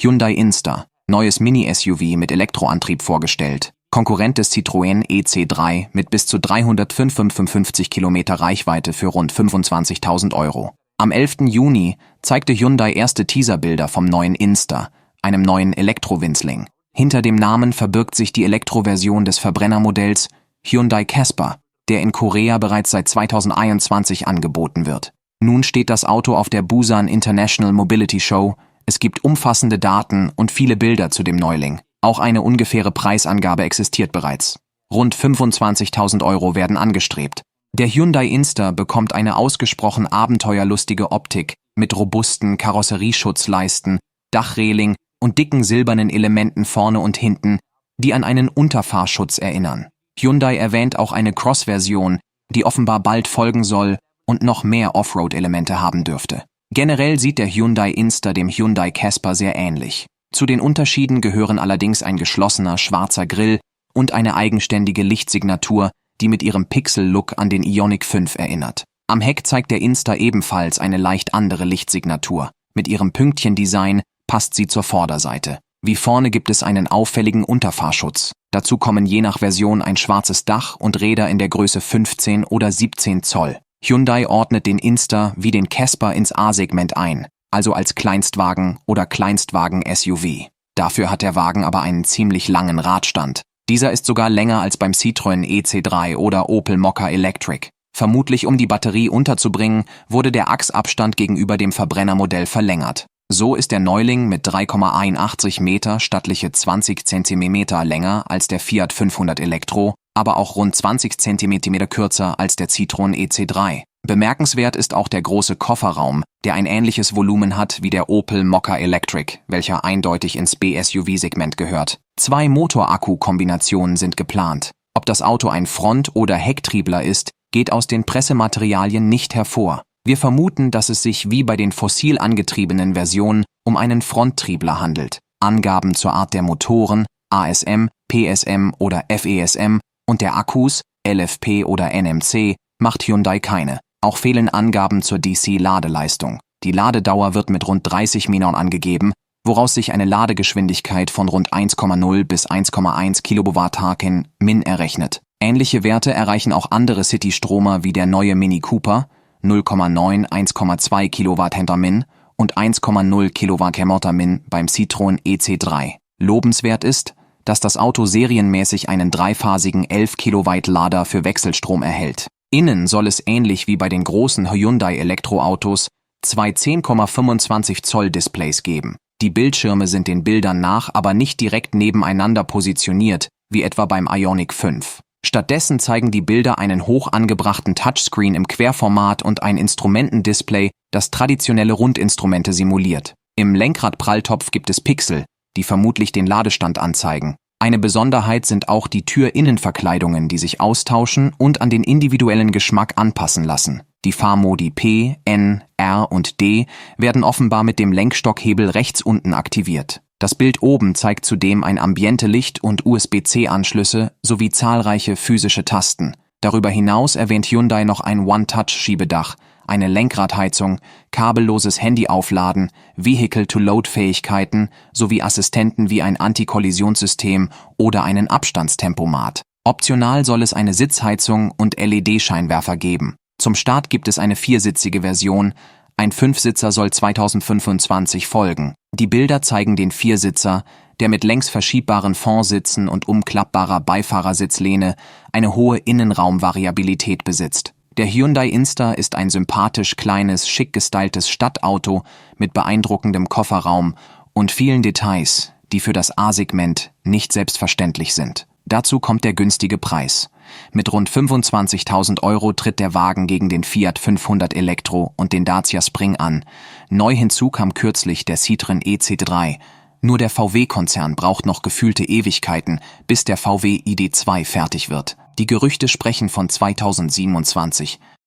Hyundai Inster, neues Mini-SUV mit Elektroantrieb vorgestellt. Konkurrent des Citroën EC3 mit bis zu 355 Kilometer Reichweite für rund 25.000 Euro. Am 11. Juni zeigte Hyundai erste Teaserbilder vom neuen Inster, einem neuen Elektro-Winzling. Hinter dem Namen verbirgt sich die Elektroversion des Verbrennermodells Hyundai Casper, der in Korea bereits seit 2021 angeboten wird. Nun steht das Auto auf der Busan International Mobility Show. Es gibt umfassende Daten und viele Bilder zu dem Neuling. Auch eine ungefähre Preisangabe existiert bereits. Rund 25.000 Euro werden angestrebt. Der Hyundai Inster bekommt eine ausgesprochen abenteuerlustige Optik mit robusten Karosserieschutzleisten, Dachreling und dicken silbernen Elementen vorne und hinten, die an einen Unterfahrschutz erinnern. Hyundai erwähnt auch eine Cross-Version, die offenbar bald folgen soll und noch mehr Offroad-Elemente haben dürfte. Generell sieht der Hyundai Inster dem Hyundai Casper sehr ähnlich. Zu den Unterschieden gehören allerdings ein geschlossener schwarzer Grill und eine eigenständige Lichtsignatur, die mit ihrem Pixel-Look an den Ioniq 5 erinnert. Am Heck zeigt der Inster ebenfalls eine leicht andere Lichtsignatur. Mit ihrem Pünktchendesign passt sie zur Vorderseite. Wie vorne gibt es einen auffälligen Unterfahrschutz. Dazu kommen je nach Version ein schwarzes Dach und Räder in der Größe 15 oder 17 Zoll. Hyundai ordnet den Inster wie den Casper ins A-Segment ein, also als Kleinstwagen oder Kleinstwagen-SUV. Dafür hat der Wagen aber einen ziemlich langen Radstand. Dieser ist sogar länger als beim Citroën EC3 oder Opel Mokka Electric. Vermutlich um die Batterie unterzubringen, wurde der Achsabstand gegenüber dem Verbrennermodell verlängert. So ist der Neuling mit 3,81 Meter stattliche 20 cm länger als der Fiat 500 Elektro, aber auch rund 20 cm kürzer als der Citroën EC3. Bemerkenswert ist auch der große Kofferraum, der ein ähnliches Volumen hat wie der Opel Mokka Electric, welcher eindeutig ins B-SUV-Segment gehört. 2 Motor-Akku-Kombinationen sind geplant. Ob das Auto ein Front- oder Hecktriebler ist, geht aus den Pressematerialien nicht hervor. Wir vermuten, dass es sich wie bei den fossil angetriebenen Versionen um einen Fronttriebler handelt. Angaben zur Art der Motoren, ASM, PSM oder FESM und der Akkus, LFP oder NMC, macht Hyundai keine. Auch fehlen Angaben zur DC-Ladeleistung. Die Ladedauer wird mit rund 30 Minuten angegeben, woraus sich eine Ladegeschwindigkeit von rund 1,0 bis 1,1 kWh/min errechnet. Ähnliche Werte erreichen auch andere City-Stromer wie der neue Mini Cooper, 0,9, 1,2 kWh/min und 1,0 kWh/min beim Citroën EC3. Lobenswert ist, dass das Auto serienmäßig einen dreiphasigen 11 Kilowatt Lader für Wechselstrom erhält. Innen soll es ähnlich wie bei den großen Hyundai Elektroautos 2 10,25 Zoll Displays geben. Die Bildschirme sind den Bildern nach aber nicht direkt nebeneinander positioniert, wie etwa beim Ioniq 5. Stattdessen zeigen die Bilder einen hoch angebrachten Touchscreen im Querformat und ein Instrumentendisplay, das traditionelle Rundinstrumente simuliert. Im Lenkradpralltopf gibt es Pixel, die vermutlich den Ladestand anzeigen. Eine Besonderheit sind auch die Türinnenverkleidungen, die sich austauschen und an den individuellen Geschmack anpassen lassen. Die Fahrmodi P, N, R und D werden offenbar mit dem Lenkstockhebel rechts unten aktiviert. Das Bild oben zeigt zudem ein Ambiente-Licht und USB-C-Anschlüsse sowie zahlreiche physische Tasten. Darüber hinaus erwähnt Hyundai noch ein One-Touch-Schiebedach, eine Lenkradheizung, kabelloses Handyaufladen, Vehicle-to-Load-Fähigkeiten sowie Assistenten wie ein Anti-Kollisionssystem oder einen Abstandstempomat. Optional soll es eine Sitzheizung und LED-Scheinwerfer geben. Zum Start gibt es eine 4-sitzige Version, ein 5-Sitzer soll 2025 folgen. Die Bilder zeigen den 4-Sitzer, der mit längs verschiebbaren Fondsitzen und umklappbarer Beifahrersitzlehne eine hohe Innenraumvariabilität besitzt. Der Hyundai Inster ist ein sympathisch kleines, schick gestyltes Stadtauto mit beeindruckendem Kofferraum und vielen Details, die für das A-Segment nicht selbstverständlich sind. Dazu kommt der günstige Preis. Mit rund 25.000 Euro tritt der Wagen gegen den Fiat 500 Elektro und den Dacia Spring an. Neu hinzu kam kürzlich der Citroën EC3. Nur der VW-Konzern braucht noch gefühlte Ewigkeiten, bis der VW ID.2 fertig wird. Die Gerüchte sprechen von 2027.